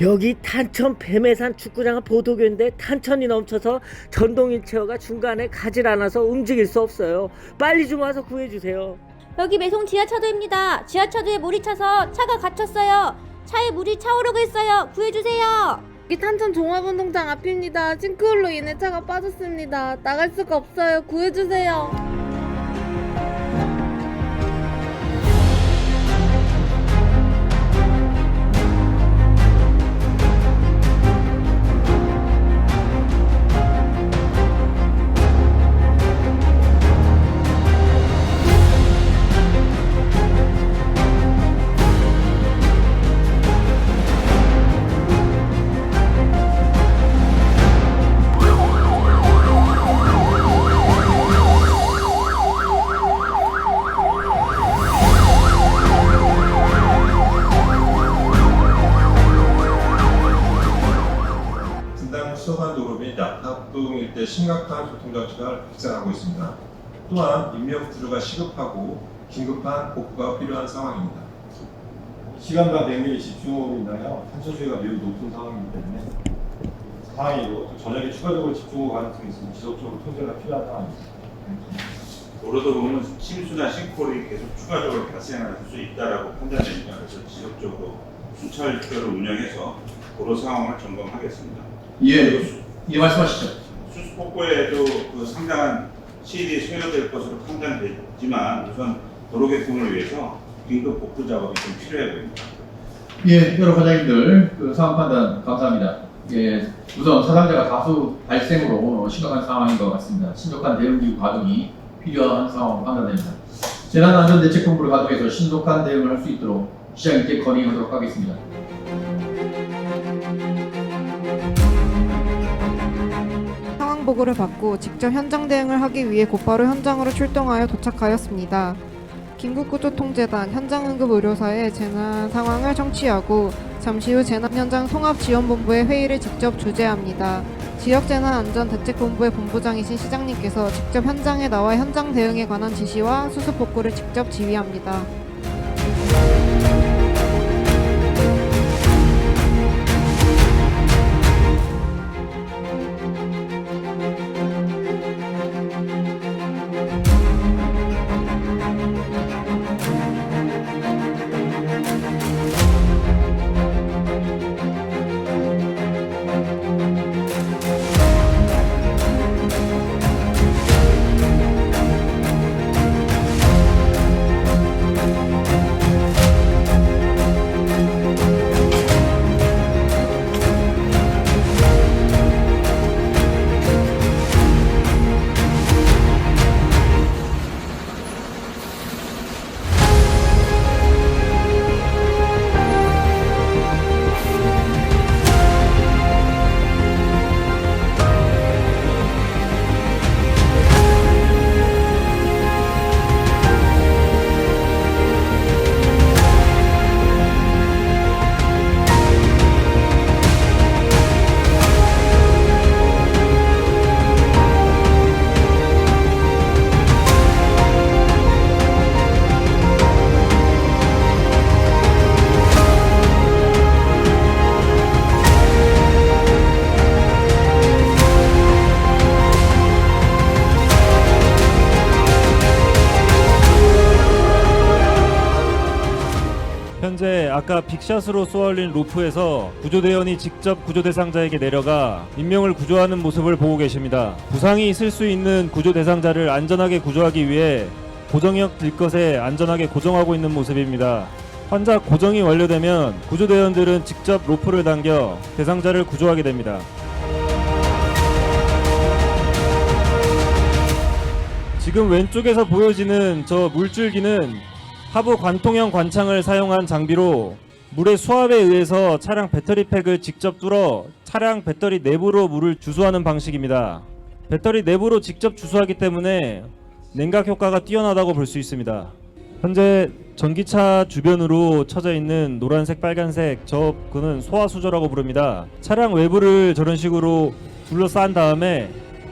여기 탄천 뱀해산 축구장은 보도교인데 탄천이 넘쳐서 전동 휠체어가 중간에 가질 않아서 움직일 수 없어요. 빨리 좀 와서 구해주세요. 여기 매송 지하차도입니다. 지하차도에 물이 차서 차가 갇혔어요. 차에 물이 차오르고 있어요. 구해주세요. 여기 탄천 종합운동장 앞입니다. 싱크홀로 인해 차가 빠졌습니다. 나갈 수가 없어요. 구해주세요. 수서간도로 및 약탑동 일대 심각한 교통정체가 발생하고 있습니다. 또한 인명 구조가 시급하고 긴급한 복구가 필요한 상황입니다. 시간과 백밀이 집중호우로 인하여 탄천수위가 매우 높은 상황이기 때문에 상황이고 저녁에 추가적으로 집중호우 가능성이 있으니 지속적으로 통제가 필요한 상황입니다. 도로도 보면 침수나 싱크홀이 계속 추가적으로 발생할 수 있다라고 판단됩니다. 그래서 지속적으로 순찰대로 운영해서 도로 상황을 점검하겠습니다. 예, 말씀하시죠. 수습복구에도 그 상당한 시일이 소요될 것으로 판단되지만 우선 도로 개통을 위해서 긴급 복구 작업이 좀 필요해 보입니다. 예, 여러 과장님들 그 상황 판단 감사합니다. 예, 우선 사상자가 다수 발생으로 심각한 상황인 것 같습니다. 신속한 대응기구 가동이 필요한 상황으로 판단됩니다. 재난안전대책본부를 가동해서 신속한 대응을 할 수 있도록 시장님께 건의하도록 하겠습니다. 상황 보고를 받고 직접 현장 대응을 하기 위해 곧바로 현장으로 출동하여 도착하였습니다. 긴급구조통제단 현장응급의료사의 재난 상황을 청취하고 잠시 후 재난현장 통합지원본부의 회의를 직접 주재합니다. 지역재난안전대책본부의 본부장이신 시장님께서 직접 현장에 나와 현장 대응에 관한 지시와 수습복구를 직접 지휘합니다. 현재 아까 빅샷으로 쏘아올린 로프에서 구조대원이 직접 구조대상자에게 내려가 인명을 구조하는 모습을 보고 계십니다. 부상이 있을 수 있는 구조대상자를 안전하게 구조하기 위해 고정역 들것에 안전하게 고정하고 있는 모습입니다. 환자 고정이 완료되면 구조대원들은 직접 로프를 당겨 대상자를 구조하게 됩니다. 지금 왼쪽에서 보여지는 저 물줄기는 하부 관통형 관창을 사용한 장비로 물의 수압에 의해서 차량 배터리팩을 직접 뚫어 차량 배터리 내부로 물을 주수하는 방식입니다. 배터리 내부로 직접 주수하기 때문에 냉각 효과가 뛰어나다고 볼 수 있습니다. 현재 전기차 주변으로 쳐져 있는 노란색 빨간색 그는 소화수조라고 부릅니다. 차량 외부를 저런 식으로 둘러싼 다음에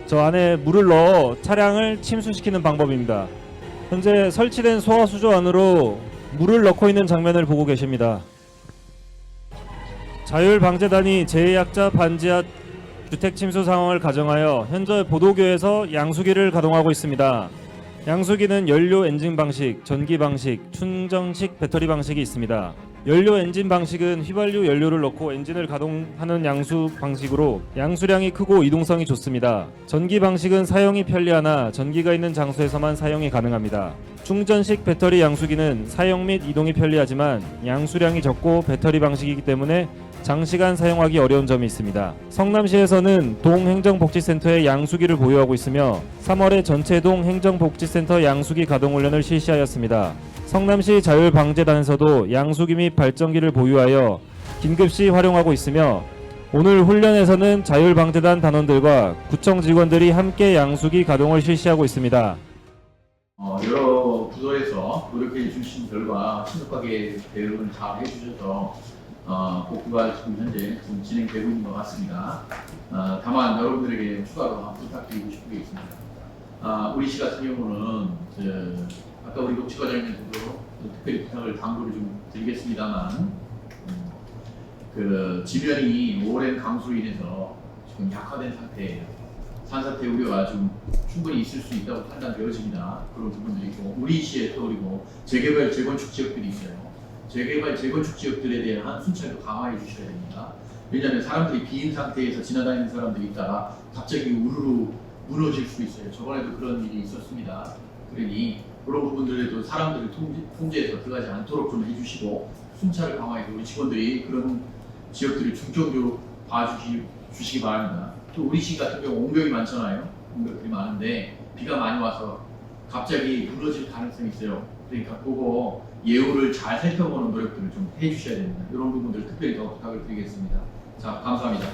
저 안에 물을 넣어 차량을 침수시키는 방법입니다. 현재 설치된 소화수조 안으로 물을 넣고 있는 장면을 보고 계십니다. 자율방재단이 재해약자 반지하 주택 침수 상황을 가정하여 현재 보도교에서 양수기를 가동하고 있습니다. 양수기는 연료 엔진 방식, 전기 방식, 충전식 배터리 방식이 있습니다. 연료 엔진 방식은 휘발유 연료를 넣고 엔진을 가동하는 양수 방식으로 양수량이 크고 이동성이 좋습니다. 전기 방식은 사용이 편리하나 전기가 있는 장소에서만 사용이 가능합니다. 충전식 배터리 양수기는 사용 및 이동이 편리하지만 양수량이 적고 배터리 방식이기 때문에 장시간 사용하기 어려운 점이 있습니다. 성남시에서는 동행정복지센터에 양수기를 보유하고 있으며 3월에 전체동 행정복지센터 양수기 가동 훈련을 실시하였습니다. 성남시 자율방재단에서도 양수기 및 발전기를 보유하여 긴급시 활용하고 있으며 오늘 훈련에서는 자율방재단 단원들과 구청 직원들이 함께 양수기 가동을 실시하고 있습니다. 여러 부서에서 노력해 주신 결과 신속하게 대응을 잘 해주셔서 복구가 지금 현재 좀 진행되고 있는 것 같습니다. 다만 여러분들에게 추가로 부탁드리고 싶은 게 있습니다. 우리 시 같은 경우는 아까 우리 녹취과장님께서도 특별히 부탁을 당부를 좀 드리겠습니다만 그 지면이 오랜 강수로 인해서 지금 약화된 상태예요. 산사태 우려가 좀 충분히 있을 수 있다고 판단되어집니다. 그런 부분들이 있고 우리 시에 또 그리고 재개발 재건축 지역들이 있어요. 재개발 재건축 지역들에 대한 순찰도 강화해 주셔야 됩니다. 왜냐하면 사람들이 비인 상태에서 지나다니는 사람들이 있다가 갑자기 우르르 무너질 수 있어요. 저번에도 그런 일이 있었습니다. 그러니 그런 부분들에도 사람들을 통제해서 들어가지 않도록 좀 해주시고 순찰을 강화해서 우리 직원들이 그런 지역들을 중점적으로 봐주시기 바랍니다. 또 우리 시 같은 경우 옹벽이 많잖아요. 옹벽들이 많은데 비가 많이 와서 갑자기 무너질 가능성이 있어요. 그러니까 그거 예우를 잘 살펴보는 노력들을 좀 해주셔야 됩니다. 이런 부분들 특별히 더 부탁을 드리겠습니다. 자, 감사합니다.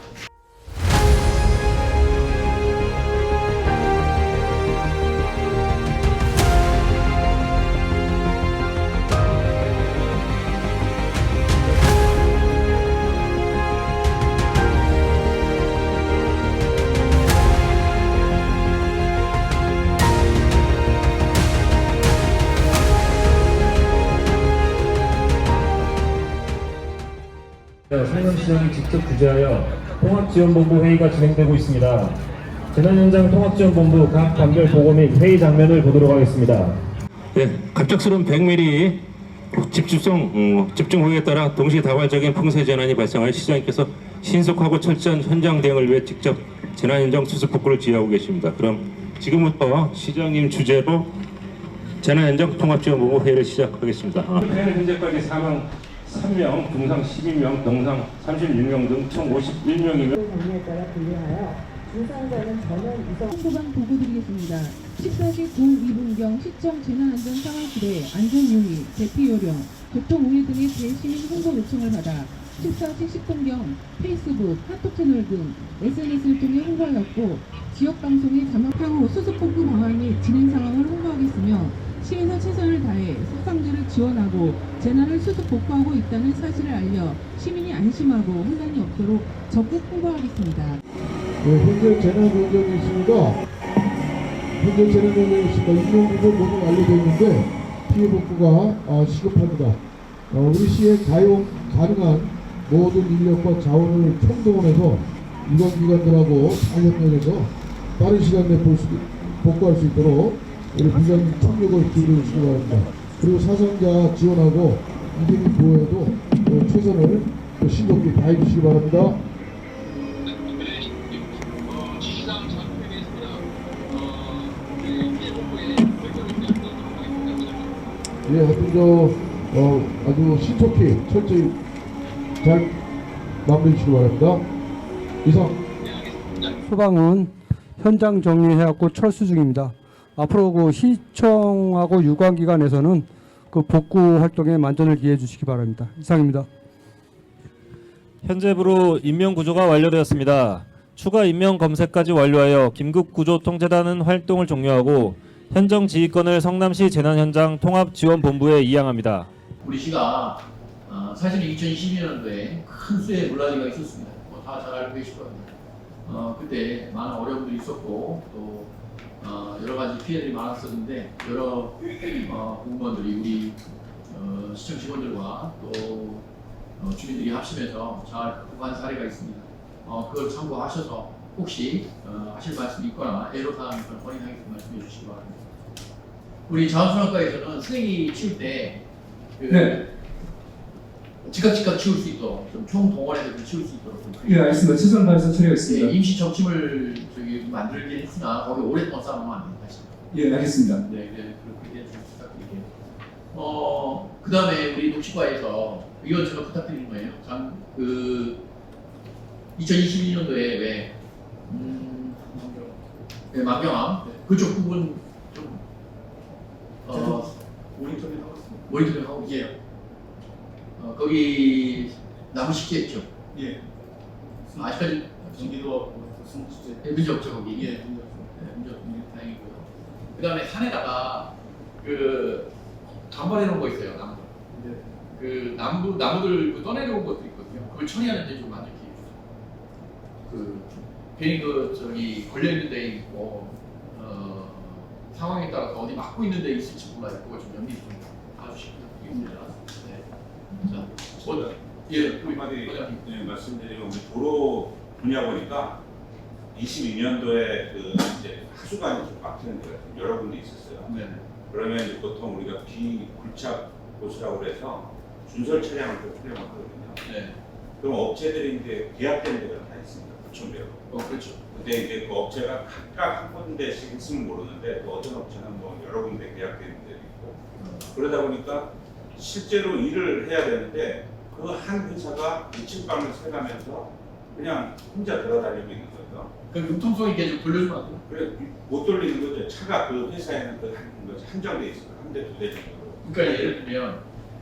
성남시장이 직접 주재하여 통합지원본부 회의가 진행되고 있습니다. 재난현장 통합지원본부 각 단별 보고 및 회의 장면을 보도록 하겠습니다. 네, 갑작스러운 100mm 집중호우에 따라 동시다발적인 풍세 재난이 발생하여 시장님께서 신속하고 철저한 현장 대응을 위해 직접 재난현장 수습 복구를 지휘하고 계십니다. 그럼 지금부터 시장님 주재로 재난현장 통합지원본부 회의를 시작하겠습니다. 현재까지 사망 3명, 중상 12명, 병상 36명 등 총 51명이며 정리에 따라 분류하여 중상자는 전원 이성 소방 보고드리겠습니다. 14시 구이분경 시청 재난안전 상황실에 안전요의, 대피요령, 교통우회 등의 대시민 홍보 요청을 받아 14시 10분경 페이스북, 카톡 채널 등 SNS를 통해 홍보하였고 지역방송의 자막 향후 수습복구 방안 및 진행 상황을 홍보하겠으며 시에서 최선을 다해 사상자를 지원하고 재난을 수습 복구하고 있다는 사실을 알려 시민이 안심하고 혼란이 없도록 적극 홍보하겠습니다. 네, 현재 재난 현장이 있습니다. 현재 재난 현장이 있습니다. 인명구조 모두 완료되어 있는데 피해 복구가 시급합니다. 우리 시에 가능한 모든 인력과 자원을 총동원해서 유관기관들하고 잘 협력해서 빠른 시간 내에 복구할 수 있도록 우리 비전 총력을 기울여 주시기 바랍니다. 그리고 사상자 지원하고 이대민 보호에도 최선을 신속히 다해 주시기 바랍니다. 예, 하여튼 아주 신속히 철저히 잘 마무리해 주시기 바랍니다. 이상. 소방은 현장 정리해갖고 철수 중입니다. 앞으로 그 시청하고 유관기관에서는 그 복구 활동에 만전을 기해 주시기 바랍니다. 이상입니다. 현재부로 인명구조가 완료되었습니다. 추가 인명 검색까지 완료하여 긴급구조통제단은 활동을 종료하고 현장 지휘권을 성남시 재난현장 통합지원본부에 이양합니다. 우리 시가 사실은 2022년도에 큰 수해 물난리가 있었습니다. 다 잘 알고 계실 겁니다. 그때 많은 어려움들이 있었고 또 여러 가지 피해들이 많았었는데 여러 공무원들이 우리 시청 직원들과 또 주민들이 합심해서 잘 극복한 사례가 있습니다. 그걸 참고하셔서 혹시 하실 말씀이 있거나 애로사항이 있거나 건의사항이 있으면 말씀해 주시기 바랍니다. 우리 자원순환과에서는 쓰레기 치울 때 즉각 치울 수 있도록 좀 총동원해서 치울 수 있도록 좀 예, 알겠습니다. 최선을 다해서 처리하겠습니다. 임시 적침을 만들긴 했으나 거기 오랫동안 쌓으면 안 된다. 예, 알겠습니다. 네, 그렇게 좀 부탁드릴게요. 그 다음에 우리 녹지과에서 이건 제가 부탁드리는 거예요. 2022년도에 만경암 그쪽 부분 좀 모니터링 하고 이제 거기 나무 식재했죠. 예. 아직까지 전기도 문제 없죠 거기. 예, 문제 없는 게 다행이고요. 그다음에 산에다가 그 단발해 놓은 거 있어요. 나무. 그 나무들 떠내려온 것도 있거든요. 그걸 처리하는데 좀 많이 기회주세요. 괜히 걸려 있는 데 있고 상황에 따라서 어디 막고 있는 데 있을지 몰라요. 그거 좀 연기 좀 봐주시면 됩니다. 네. 자, 우리 말이 말씀드리면 우리 도로 분야 보니까 22년도에 이제 하수관이 좀 막히는 데가 여러 군데 있었어요. 네. 그러면 이제 보통 우리가 비굴착 곳이라고 해서 준설 차량을 좀 활용하거든요. 네. 그럼 업체들이 이제 계약된 데가 다 있습니다. 구청대로. 그렇죠. 근데 이제 그 업체가 각각 한 군데씩 했으면 모르는데 또 어떤 업체는 뭐 여러 군데 계약된 데도 있고 그러다 보니까 실제로 일을 해야 되는데 그 한 회사가 일침방을 새가면서 그냥 혼자 돌아다니고 있는 거죠. 그 융통성 있게 좀 돌려주면 안 돼요? 그래 못 돌리는 거죠. 차가 그 회사에는 한정돼 있어요. 한 대, 두 대 정도로. 그러니까 예를 들면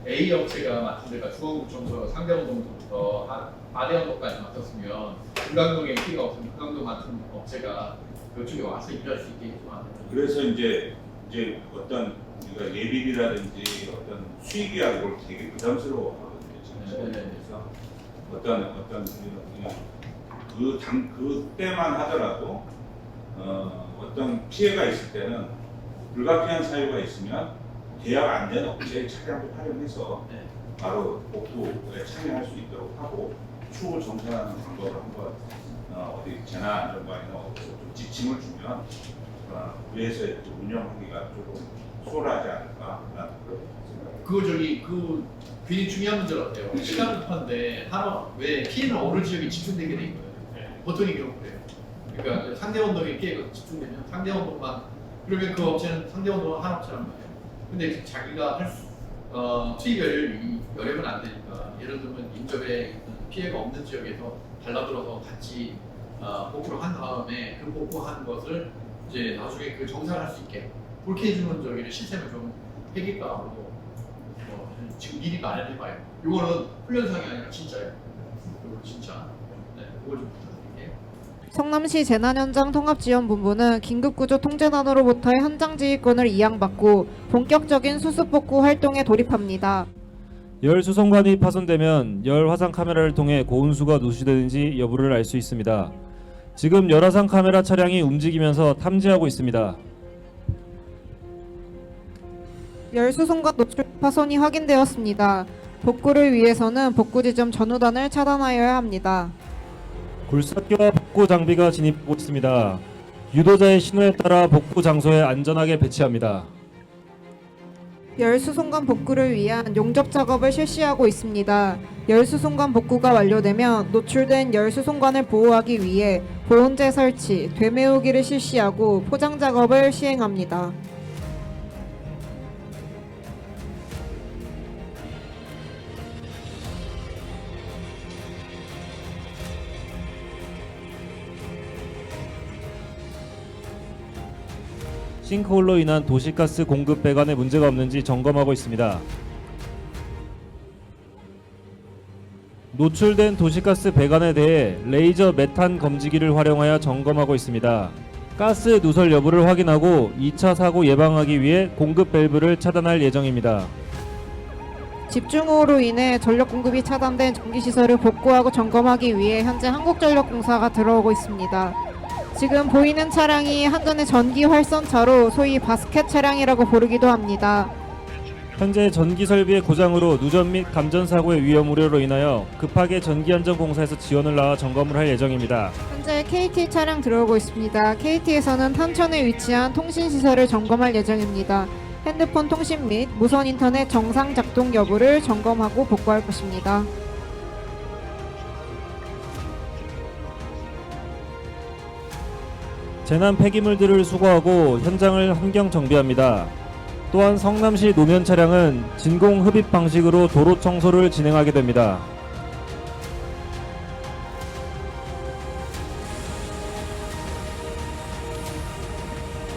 A 업체가 맡은 데가 중앙구청서 상대원동부터 마대원동까지 맡았으면 금강동에 피해가 없으면 금강동 맡은 업체가 그쪽에 와서 일할 수 있게 해주면 안 돼요? 그래서 이제 어떤 우리가 예비비라든지 어떤 수익이야 이걸 되게 부담스러워하거든요. 그래서 어떤 그때만 하더라도 어떤 피해가 있을 때는 불가피한 사유가 있으면 계약 안 된 업체의 차량을 활용해서 바로 복구에 참여할 수 있도록 하고 추후 정산하는 방법을 한번 어디 재난안전관이나 어디서 좀 지침을 주면 위에서 운영하기가 조금 수월하지 않을까라는 그런 생각입니다. 그 괜히 중요한 문제는 어때요? 시간 급한데 왜 피해는 어느 지역에 집중되게 돼 있거든요. 보통의 경우 그래요. 그러니까 상대원동에 피해가 집중되면 상대원동만 그러면 그 업체는 상대원동은 한 업체란 말이에요. 근데 자기가 투입을 여력은 안 되니까 예를 들면 인접에 피해가 없는 지역에서 달라들어서 같이 복구를 한 다음에 그 복구한 것을 이제 나중에 그 정산할 수 있게 그렇게 해주는 저기를 시스템을 좀 폐기가로 지금 미리 마련해봐요. 이거는 훈련상이 아니라 진짜예요. 이거 진짜. 네, 그걸 좀 부탁드릴게요. 성남시 재난현장 통합지원본부는 긴급구조통제단으로부터의 현장지휘권을 이양받고 본격적인 수습복구 활동에 돌입합니다. 열 수송관이 파손되면 열 화상 카메라를 통해 고온수가 누수되는지 여부를 알 수 있습니다. 지금 열 화상 카메라 차량이 움직이면서 탐지하고 있습니다. 열 수송관 노출 파손이 확인되었습니다. 복구를 위해서는 복구 지점 전후단을 차단하여야 합니다. 굴삭기와 복구 장비가 진입하고 있습니다. 유도자의 신호에 따라 복구 장소에 안전하게 배치합니다. 열 수송관 복구를 위한 용접 작업을 실시하고 있습니다. 열 수송관 복구가 완료되면 노출된 열 수송관을 보호하기 위해 보온재 설치, 되메우기를 실시하고 포장 작업을 시행합니다. 싱크홀로 인한 도시가스 공급 배관에 문제가 없는지 점검하고 있습니다. 노출된 도시가스 배관에 대해 레이저 메탄 검지기를 활용하여 점검하고 있습니다. 가스 누설 여부를 확인하고 2차 사고 예방하기 위해 공급 밸브를 차단할 예정입니다. 집중호우로 인해 전력 공급이 차단된 전기시설을 복구하고 점검하기 위해 현재 한국전력공사가 들어오고 있습니다. 지금 보이는 차량이 한전의 전기 활선차로 소위 바스켓 차량이라고 부르기도 합니다. 현재 전기 설비의 고장으로 누전 및 감전 사고의 위험 우려로 인하여 급하게 전기안전공사에서 지원을 나와 점검을 할 예정입니다. 현재 KT 차량 들어오고 있습니다. KT에서는 탄천에 위치한 통신시설을 점검할 예정입니다. 핸드폰 통신 및 무선 인터넷 정상 작동 여부를 점검하고 복구할 것입니다. 재난 폐기물들을 수거하고 현장을 환경 정비합니다. 또한 성남시 노면 차량은 진공 흡입 방식으로 도로 청소를 진행하게 됩니다.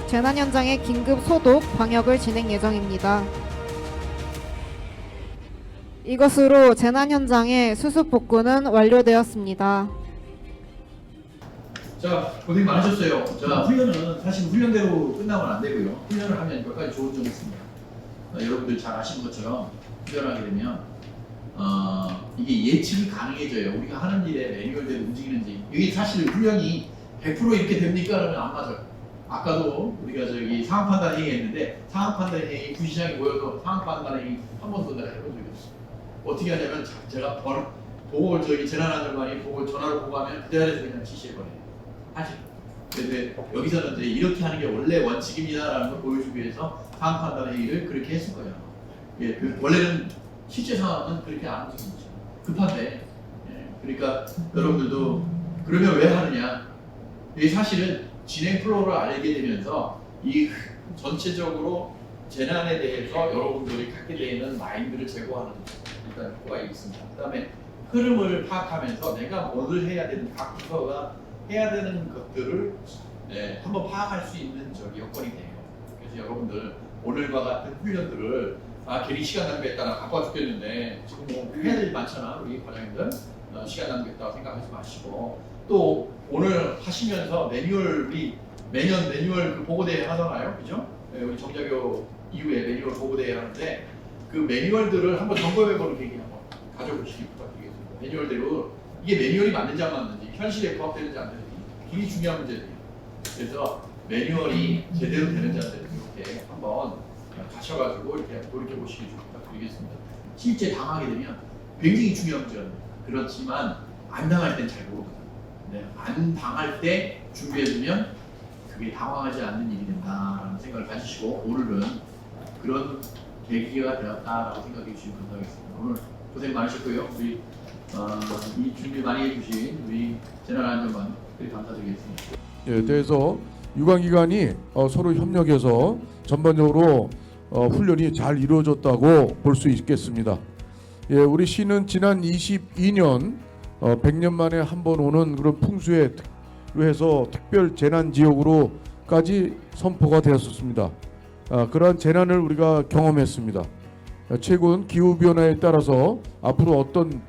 재난 현장의 긴급 소독, 방역을 진행 예정입니다. 이것으로 재난 현장의 수습 복구는 완료되었습니다. 자, 고생 많으셨어요. 자, 훈련은 사실 훈련대로 끝나면 안 되고요. 훈련을 하면 몇 가지 좋은 점이 있습니다. 여러분들 잘 아시는 것처럼 훈련하게 되면 이게 예측이 가능해져요. 우리가 하는 일에 매뉴얼대로 움직이는지. 이게 사실 훈련이 100% 이렇게 됩니까? 그러면 안 맞아요. 아까도 우리가 저기 상황 판단 회의 했는데 상황 판단 회의 부시장이 모여서 상황 판단 회의 한 번도 내가 해본 적이 없어요. 어떻게 하냐면 제가 보고 저기 재난안전관이 보고 전화로 보고하면 그 자리에서 그냥 지시해버려요. 하지. 근데 여기서는 이제 이렇게 하는 게 원래 원칙입니다라는 걸 보여주기 위해서 상황 판단 회의를 그렇게 했을 거예요. 예, 원래는 실제 상황은 그렇게 안 움직이죠. 급한데. 예, 그러니까 여러분들도 그러면 왜 하느냐? 이게 사실은 진행 플로우를 알게 되면서 이 전체적으로 재난에 대해서 여러분들이 갖게 되는 마인드를 제고하는 일단 효과가 있습니다. 그 다음에 흐름을 파악하면서 내가 뭐를 해야 되는 각 부서가 해야 되는 것들을 한번 파악할 수 있는 여건이 돼요. 그래서 여러분들 오늘과 같은 훈련들을 괜히 시간 낭비했다 바빠 죽겠는데 지금 뭐 해야 될 일 많잖아 우리 과장님들 시간 낭비했다고 생각하지 마시고 또 오늘 하시면서 매뉴얼 우리 매년 매뉴얼 그 보고대회 하잖아요, 그죠? 우리 정자교 이후에 매뉴얼 보고대회 하는데 그 매뉴얼들을 한번 점검해보는 계기 한번 가져보시기 부탁드리겠습니다. 매뉴얼대로 이게 매뉴얼이 맞는지 안 맞는지 현실에 부합되는지 안 되는지 굉장히 중요한 문제들이에요. 그래서 매뉴얼이 제대로 되는지 안 되는지 이렇게 한번 가셔가지고 이렇게 돌이켜 보시기 부탁드리겠습니다. 실제 당하게 되면 굉장히 중요한 문제입니다. 그렇지만 안 당할 땐 잘 모르거든요. 안 당할 때 준비해두면 그게 당황하지 않는 일이 된다라는 생각을 가지시고 오늘은 그런 계기가 되었다라고 생각해 주시면 감사하겠습니다. 오늘 고생 많으셨고요. 우리 이 준비 많이 해주신 우리 재난안전관 감사드리겠습니다. 예, 그래서 유관기관이 서로 협력해서 전반적으로 훈련이 잘 이루어졌다고 볼 수 있겠습니다. 예, 우리 시는 지난 22년 100년 만에 한 번 오는 그런 풍수에 해서 특별 재난 지역으로까지 선포가 되었습니다. 그러한 재난을 우리가 경험했습니다. 최근 기후 변화에 따라서 앞으로 어떤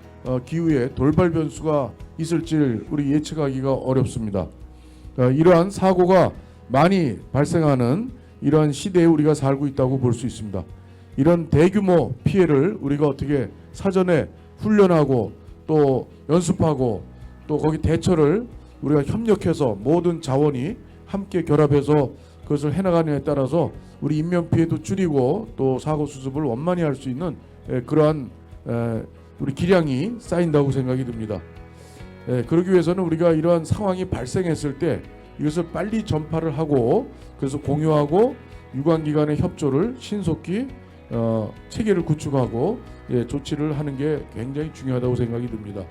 기후에 돌발 변수가 있을지 우리 예측하기가 어렵습니다. 이러한 사고가 많이 발생하는 이러한 시대에 우리가 살고 있다고 볼 수 있습니다. 이런 대규모 피해를 우리가 어떻게 사전에 훈련하고 또 연습하고 또 거기 대처를 우리가 협력해서 모든 자원이 함께 결합해서 그것을 해나가느냐에 따라서 우리 인명피해도 줄이고 또 사고 수습을 원만히 할 수 있는 그러한 우리 기량이 쌓인다고 생각이 듭니다. 그러기 위해서는 우리가 이러한 상황이 발생했을 때 이것을 빨리 전파를 하고 그래서 공유하고 유관기관의 협조를 신속히 체계를 구축하고 조치를 하는 게 굉장히 중요하다고 생각이 듭니다.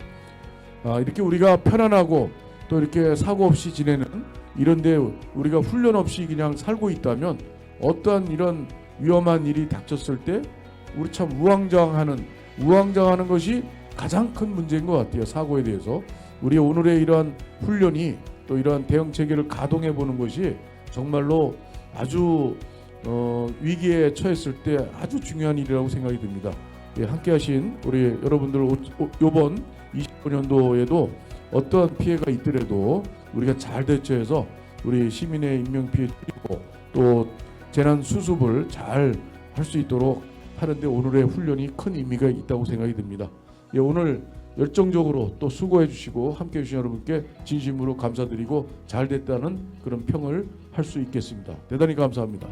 이렇게 우리가 편안하고 또 이렇게 사고 없이 지내는 이런데 우리가 훈련 없이 그냥 살고 있다면 어떠한 이런 위험한 일이 닥쳤을 때 우리 참 우왕좌왕하는 것이 가장 큰 문제인 것 같아요. 사고에 대해서 우리 오늘의 이러한 훈련이 또 이러한 대응 체계를 가동해 보는 것이 정말로 아주 위기에 처했을 때 아주 중요한 일이라고 생각이 듭니다. 함께 하신 우리 여러분들 이번 25년도에도 어떠한 피해가 있더라도 우리가 잘 대처해서 우리 시민의 인명피해 줄이고 또 재난 수습을 잘 할 수 있도록 하는데 오늘의 훈련이 큰 의미가 있다고 생각이 듭니다. 오늘 열정적으로 또 수고해 주시고 함께 해주신 여러분께 진심으로 감사드리고 잘 됐다는 그런 평을 할 수 있겠습니다. 대단히 감사합니다.